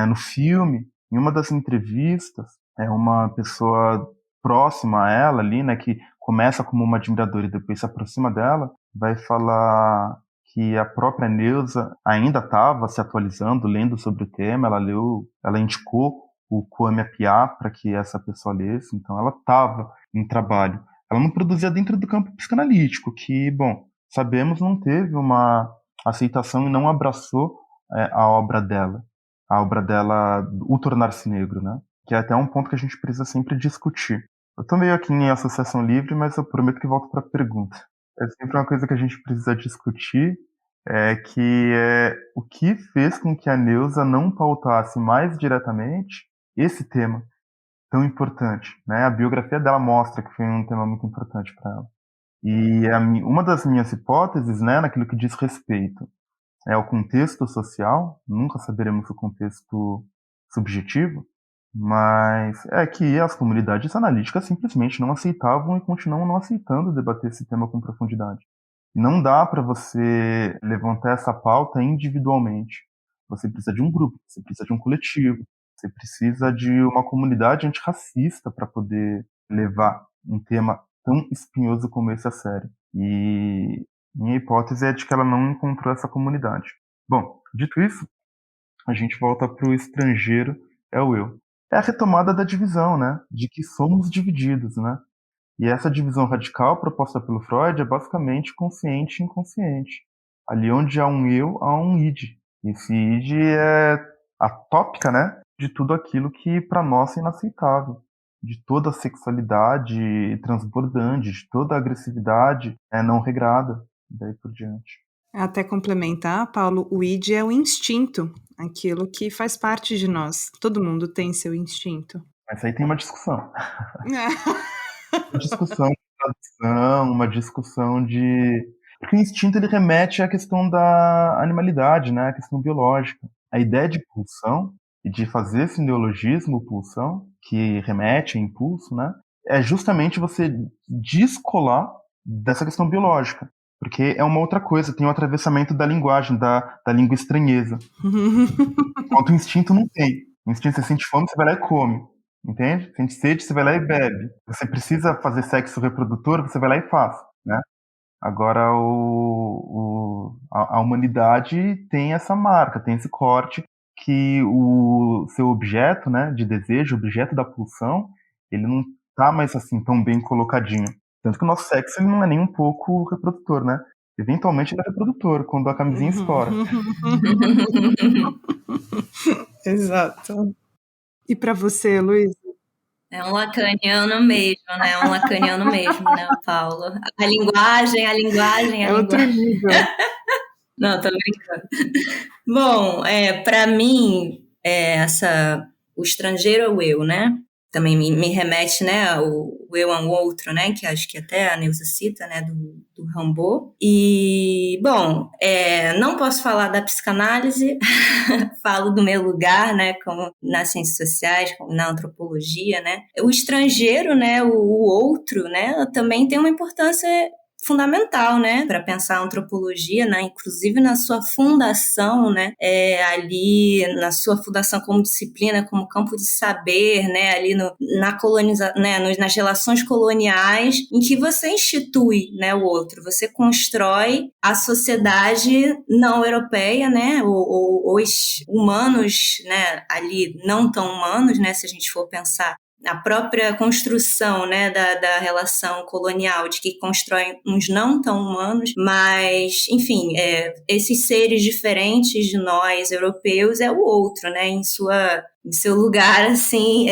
No filme, em uma das entrevistas, uma pessoa próxima a ela ali, né, que começa como uma admiradora e depois se aproxima dela, vai falar que a própria Neuza ainda estava se atualizando, lendo sobre o tema, ela indicou o Kwame Appiah para que essa pessoa lesse, então ela estava em trabalho. Ela não produzia dentro do campo psicanalítico, que, bom, sabemos não teve uma aceitação e não abraçou a obra dela, O Tornar-se Negro, né? Que é até um ponto que a gente precisa sempre discutir. Eu estou meio aqui em associação livre, mas eu prometo que volto para a pergunta. É sempre uma coisa que a gente precisa discutir, o que fez com que a Neuza não pautasse mais diretamente esse tema tão importante, né? A biografia dela mostra que foi um tema muito importante para ela. E uma das minhas hipóteses, né, naquilo que diz respeito ao contexto social, nunca saberemos o contexto subjetivo, mas é que as comunidades analíticas simplesmente não aceitavam e continuam não aceitando debater esse tema com profundidade. Não dá para você levantar essa pauta individualmente. Você precisa de um grupo, você precisa de um coletivo, você precisa de uma comunidade antirracista para poder levar um tema tão espinhoso como esse a sério. E minha hipótese é de que ela não encontrou essa comunidade. Bom, dito isso, a gente volta para o estrangeiro é o eu. É a retomada da divisão, né? De que somos divididos, né? E essa divisão radical proposta pelo Freud é basicamente consciente e inconsciente. Ali onde há um eu, há um id. Esse id é a tópica, né, de tudo aquilo que para nós é inaceitável. De toda a sexualidade transbordante, de toda a agressividade não regrada, daí por diante. Até complementar, Paulo, o id é o instinto, aquilo que faz parte de nós. Todo mundo tem seu instinto. Mas aí tem uma discussão. Uma discussão de tradução, uma discussão de... Porque o instinto ele remete à questão da animalidade, né? A questão biológica. A ideia de pulsão e de fazer esse neologismo, pulsão, que remete a impulso, né? É justamente você descolar dessa questão biológica. Porque é uma outra coisa, tem o atravessamento da linguagem, da língua estranheza. Enquanto o instinto não tem. O instinto, você sente fome, você vai lá e come. Entende? Sente sede, você vai lá e bebe. Você precisa fazer sexo reprodutor, você vai lá e faz, né? Agora, a humanidade tem essa marca, tem esse corte que o seu objeto, né, de desejo, objeto da pulsão, ele não tá mais assim tão bem colocadinho. Tanto que o nosso sexo ele não é nem um pouco reprodutor, né? Eventualmente ele é reprodutor, quando a camisinha estoura. Exato. E para você, Luiz? É um lacaniano mesmo, né? Um lacaniano mesmo, né, Paulo? A linguagem. É outro nível. Não, tô brincando. Bom, para mim, o estrangeiro é o eu, né? Também me remete, né, o eu é um outro, né, que acho que até a Neuza cita, né, do Rimbaud. E, bom, não posso falar da psicanálise, falo do meu lugar, né, como nas ciências sociais, como na antropologia, né. O estrangeiro, né, o outro, né, também tem uma importância fundamental, né, para pensar a antropologia, né, inclusive na sua fundação, né, ali na sua fundação como disciplina, como campo de saber, né, ali na colonização, né, nas relações coloniais, em que você institui, né, o outro, você constrói a sociedade não europeia, né, os humanos, né, ali não tão humanos, né, se a gente for pensar a própria construção, né, da relação colonial, de que constrói uns não tão humanos, mas, enfim, esses seres diferentes de nós, europeus, é o outro, né, em seu lugar, assim,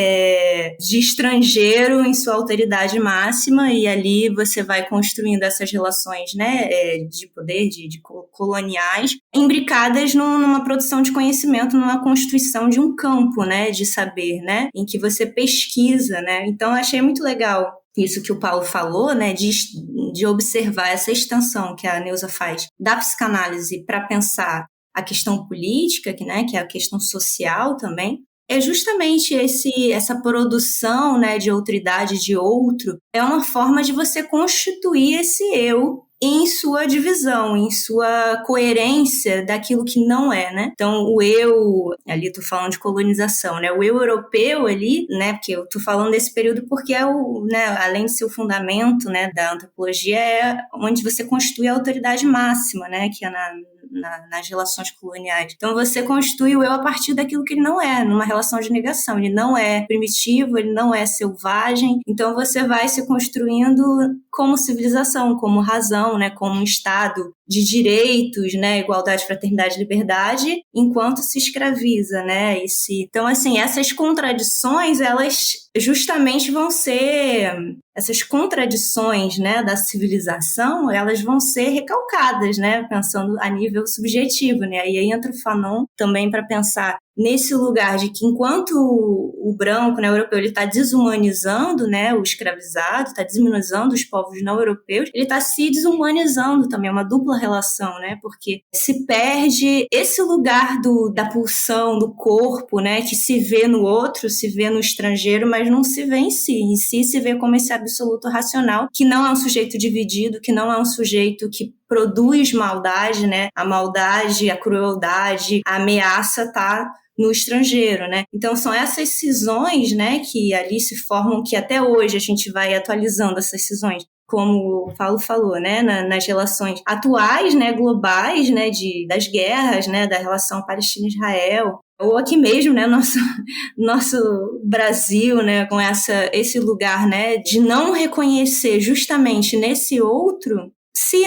de estrangeiro, em sua alteridade máxima, e ali você vai construindo essas relações, né, de poder, de coloniais, imbricadas numa produção de conhecimento, numa constituição de um campo, né, de saber, né, em que você pesquisa, né. Então, eu achei muito legal isso que o Paulo falou, né, de observar essa extensão que a Neuza faz da psicanálise para pensar a questão política, né, que é a questão social também. É justamente essa produção, né, de outridade, de outro, é uma forma de você constituir esse eu em sua divisão, em sua coerência daquilo que não é, né? Então, o eu, ali tô falando de colonização, né? O eu europeu ali, né? Porque eu tô falando desse período porque né, além de ser o fundamento, né, da antropologia, é onde você constitui a autoridade máxima, né? Que é nas relações coloniais. Então, você constitui o eu a partir daquilo que ele não é, numa relação de negação. Ele não é primitivo, ele não é selvagem. Então, você vai se construindo como civilização, como razão, né, como um Estado de direitos, né, igualdade, fraternidade, liberdade, enquanto se escraviza, né? Então, assim, essas contradições, elas justamente vão ser... Essas contradições, né, da civilização, elas vão ser recalcadas, né, pensando a nível subjetivo, né? E aí entra o Fanon também para pensar nesse lugar de que enquanto o branco, né, o europeu, ele está desumanizando, né, o escravizado, está desumanizando os povos não europeus, ele está se desumanizando também, é uma dupla relação, né, porque se perde esse lugar da pulsão, do corpo, né, que se vê no outro, se vê no estrangeiro, mas não se vê em si se vê como esse absoluto racional, que não é um sujeito dividido, que não é um sujeito que produz maldade, né? A maldade, a crueldade, a ameaça tá no estrangeiro, né? Então são essas cisões, né, que ali se formam, que até hoje a gente vai atualizando essas cisões, como o Paulo falou, né, nas relações atuais, né, globais, né, das guerras, né, da relação Palestina-Israel, ou aqui mesmo, né, nosso Brasil, né, com esse lugar, né, de não reconhecer justamente nesse outro,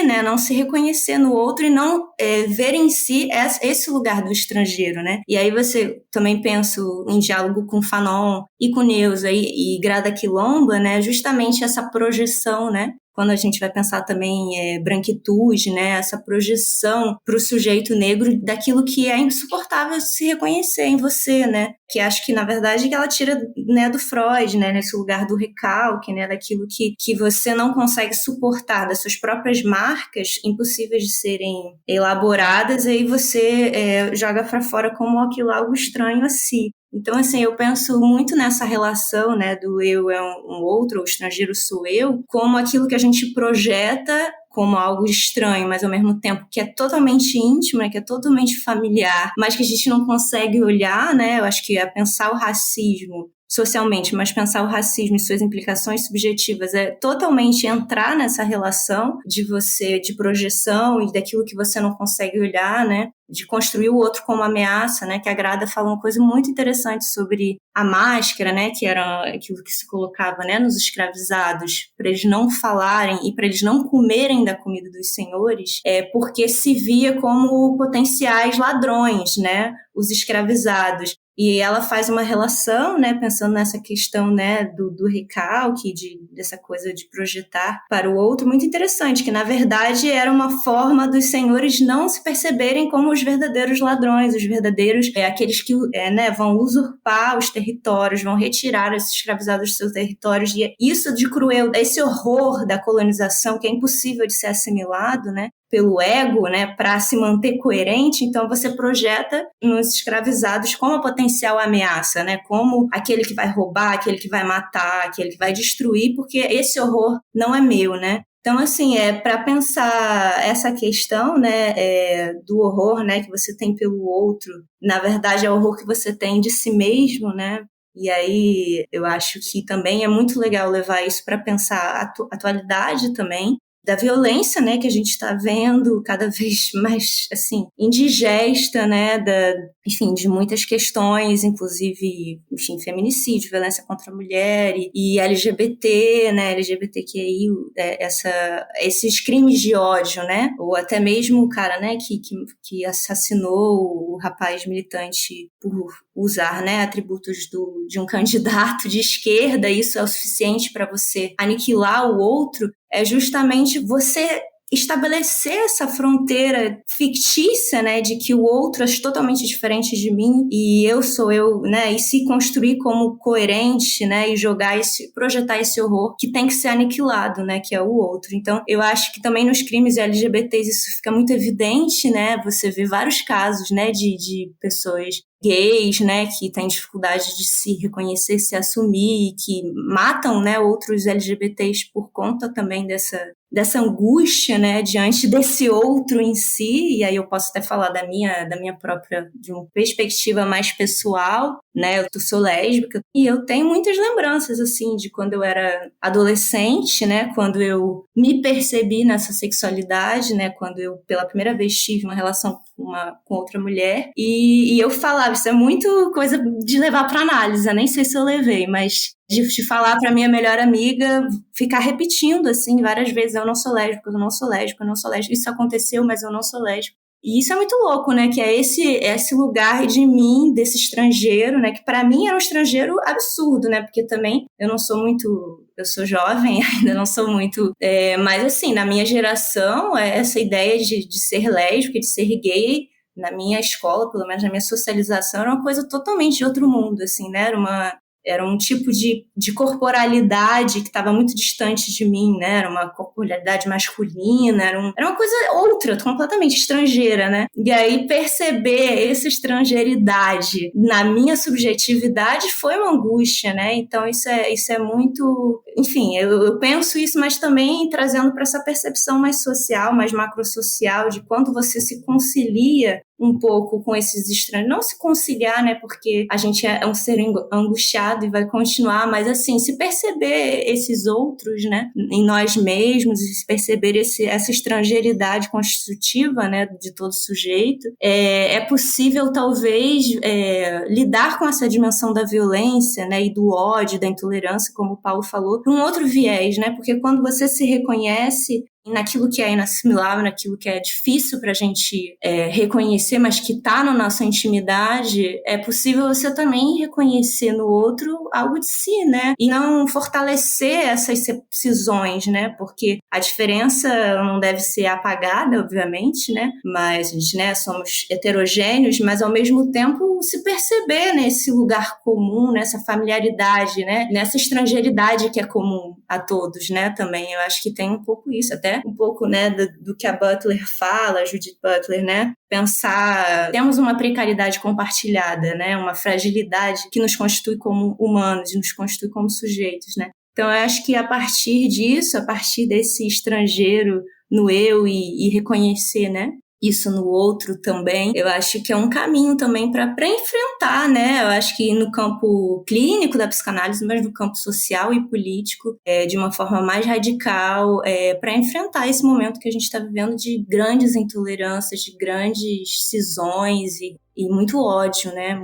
né, não se reconhecer no outro e não ver em si esse lugar do estrangeiro, né? E aí você também pensa em diálogo com Fanon e com Neuza e Grada Quilomba, né? Justamente essa projeção, né? Quando a gente vai pensar também branquitude, né? Essa projeção para o sujeito negro daquilo que é insuportável se reconhecer em você, né? Que acho que, na verdade, que ela tira, né, do Freud, né? Nesse lugar do recalque, né? Daquilo que você não consegue suportar, das suas próprias marcas impossíveis de serem elaboradas, e aí você joga para fora como aquilo algo estranho a si. Então, assim, eu penso muito nessa relação, né, do eu é um outro, o estrangeiro sou eu, como aquilo que a gente projeta como algo estranho, mas ao mesmo tempo que é totalmente íntimo, né, que é totalmente familiar, mas que a gente não consegue olhar, né, eu acho que é pensar o racismo socialmente, mas pensar o racismo e suas implicações subjetivas é totalmente entrar nessa relação de projeção e daquilo que você não consegue olhar, né? De construir o outro como ameaça, né? Que a Grada fala uma coisa muito interessante sobre a máscara, né? Que era aquilo que se colocava, né, nos escravizados, para eles não falarem e para eles não comerem da comida dos senhores, porque se via como potenciais ladrões, né? Os escravizados. E ela faz uma relação, né, pensando nessa questão, né, do recalque, dessa coisa de projetar para o outro, muito interessante, que na verdade era uma forma dos senhores não se perceberem como os verdadeiros ladrões, os verdadeiros, aqueles que né, vão usurpar os territórios, vão retirar esses escravizados dos seus territórios, e isso de cruel, esse horror da colonização que é impossível de ser assimilado, né, pelo ego, né, para se manter coerente, então você projeta nos escravizados como a potencial ameaça, né, como aquele que vai roubar, aquele que vai matar, aquele que vai destruir, porque esse horror não é meu, né? Então, assim, para pensar essa questão, né, do horror, né, que você tem pelo outro, na verdade é o horror que você tem de si mesmo, né? E aí eu acho que também é muito legal levar isso para pensar a atualidade também, da violência, né, que a gente está vendo cada vez mais, assim, indigesta, né, enfim, de muitas questões, inclusive, enfim, feminicídio, violência contra a mulher e LGBT, né, LGBTQI, esses crimes de ódio, né, ou até mesmo o cara, né, que assassinou o rapaz militante por usar, né, atributos de um candidato de esquerda, isso é o suficiente para você aniquilar o outro, é justamente você estabelecer essa fronteira fictícia, né, de que o outro é totalmente diferente de mim e eu sou eu, né, e se construir como coerente, né, e projetar esse horror que tem que ser aniquilado, né, que é o outro. Então, eu acho que também nos crimes LGBTs isso fica muito evidente, né, você vê vários casos, né, de pessoas gays, né, que têm dificuldade de se reconhecer, se assumir, que matam, né, outros LGBTs por conta também dessa angústia, né, diante desse outro em si. E aí eu posso até falar da minha própria, de uma perspectiva mais pessoal, né, eu sou lésbica e eu tenho muitas lembranças, assim, de quando eu era adolescente, né, quando eu me percebi nessa sexualidade, né, quando eu pela primeira vez tive uma relação com outra mulher e eu falava, isso é muito coisa de levar para análise, eu nem sei se eu levei, mas de falar para minha melhor amiga, ficar repetindo assim várias vezes, eu não sou lésbica, eu não sou lésbica, eu não sou lésbica, isso aconteceu, mas eu não sou lésbica. E isso é muito louco, né, que é esse lugar de mim, desse estrangeiro, né, que para mim era um estrangeiro absurdo, né, porque também eu sou jovem, ainda não sou muito, mas assim, na minha geração, essa ideia de ser lésbica, de ser gay, na minha escola, pelo menos na minha socialização, era uma coisa totalmente de outro mundo, assim, né, era Era um tipo de corporalidade que estava muito distante de mim, né? Era uma corporalidade masculina, era uma coisa outra, completamente estrangeira, né? E aí perceber essa estrangeiridade na minha subjetividade foi uma angústia, né? Então isso é muito... Enfim, eu penso isso, mas também trazendo para essa percepção mais social, mais macrosocial, de quando você se concilia um pouco com esses estrangeiros. Não se conciliar, né? Porque a gente é um ser angustiado e vai continuar, mas assim, se perceber esses outros, né? Em nós mesmos, e se perceber essa estrangeiridade constitutiva, né? De todo sujeito, é possível, talvez, lidar com essa dimensão da violência, né? E do ódio, da intolerância, como o Paulo falou, por um outro viés, né? Porque quando você se reconhece naquilo que é inassimilável, naquilo que é difícil para a gente reconhecer, mas que está na nossa intimidade, é possível você também reconhecer no outro algo de si, né? E não fortalecer essas cisões, né? Porque a diferença não deve ser apagada, obviamente, né? Mas a gente, né, somos heterogêneos, mas ao mesmo tempo se perceber nesse lugar comum, nessa familiaridade, né? Nessa estrangeiridade que é comum a todos, né? Também eu acho que tem um pouco isso, até um pouco, né, do que a Butler fala, a Judith Butler, né? Pensar, temos uma precariedade compartilhada, né? Uma fragilidade que nos constitui como humanos, nos constitui como sujeitos, né? Então, eu acho que a partir disso, a partir desse estrangeiro no eu e reconhecer, né? Isso no outro também, eu acho que é um caminho também para enfrentar, né? Eu acho que no campo clínico da psicanálise, mas no campo social e político, de uma forma mais radical, para enfrentar esse momento que a gente está vivendo de grandes intolerâncias, de grandes cisões e muito ódio, né?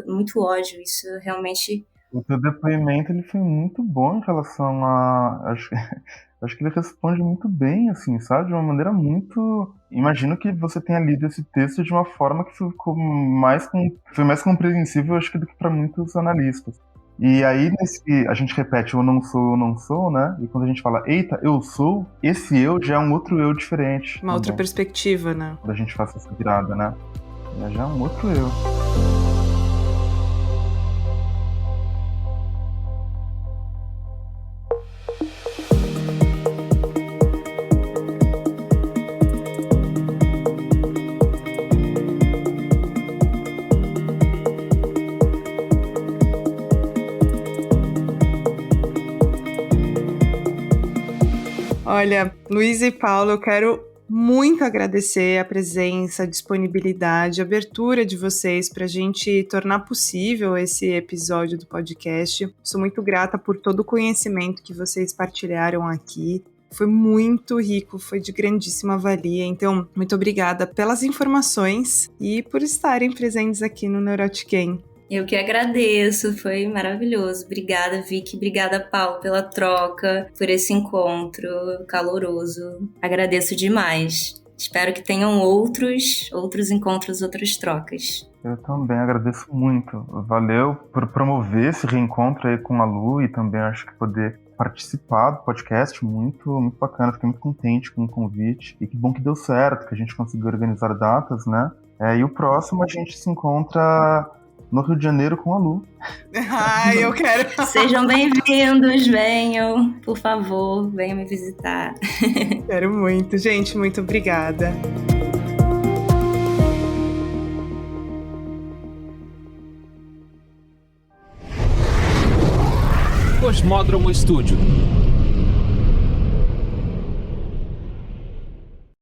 Muito ódio. Isso realmente... O teu depoimento ele foi muito bom em relação a... Acho que ele responde muito bem, assim, sabe? De uma maneira muito... Imagino que você tenha lido esse texto de uma forma que foi mais compreensível, acho que, do que para muitos analistas. E aí, a gente repete eu não sou, né? E quando a gente fala, eita, eu sou, esse eu já é um outro eu diferente. Uma outra perspectiva, né? Quando a gente faz essa virada, né? Já é um outro eu. Olha, Luísa e Paulo, eu quero muito agradecer a presença, a disponibilidade, a abertura de vocês para a gente tornar possível esse episódio do podcast. Sou muito grata por todo o conhecimento que vocês partilharam aqui. Foi muito rico, foi de grandíssima valia. Então, muito obrigada pelas informações e por estarem presentes aqui no Neurotiquem. Eu que agradeço, foi maravilhoso. Obrigada, Vicky. Obrigada, Paulo, pela troca, por esse encontro caloroso. Agradeço demais. Espero que tenham outros encontros, outras trocas. Eu também agradeço muito. Valeu por promover esse reencontro aí com a Lu e também acho que poder participar do podcast, muito, muito bacana. Fiquei muito contente com o convite e que bom que deu certo, que a gente conseguiu organizar datas, né? E o próximo a gente se encontra no Rio de Janeiro com a Lu. Ai, eu quero. Sejam bem-vindos, venham, por favor, venham me visitar. Quero muito, gente, muito obrigada. Cosmódromo Estúdio.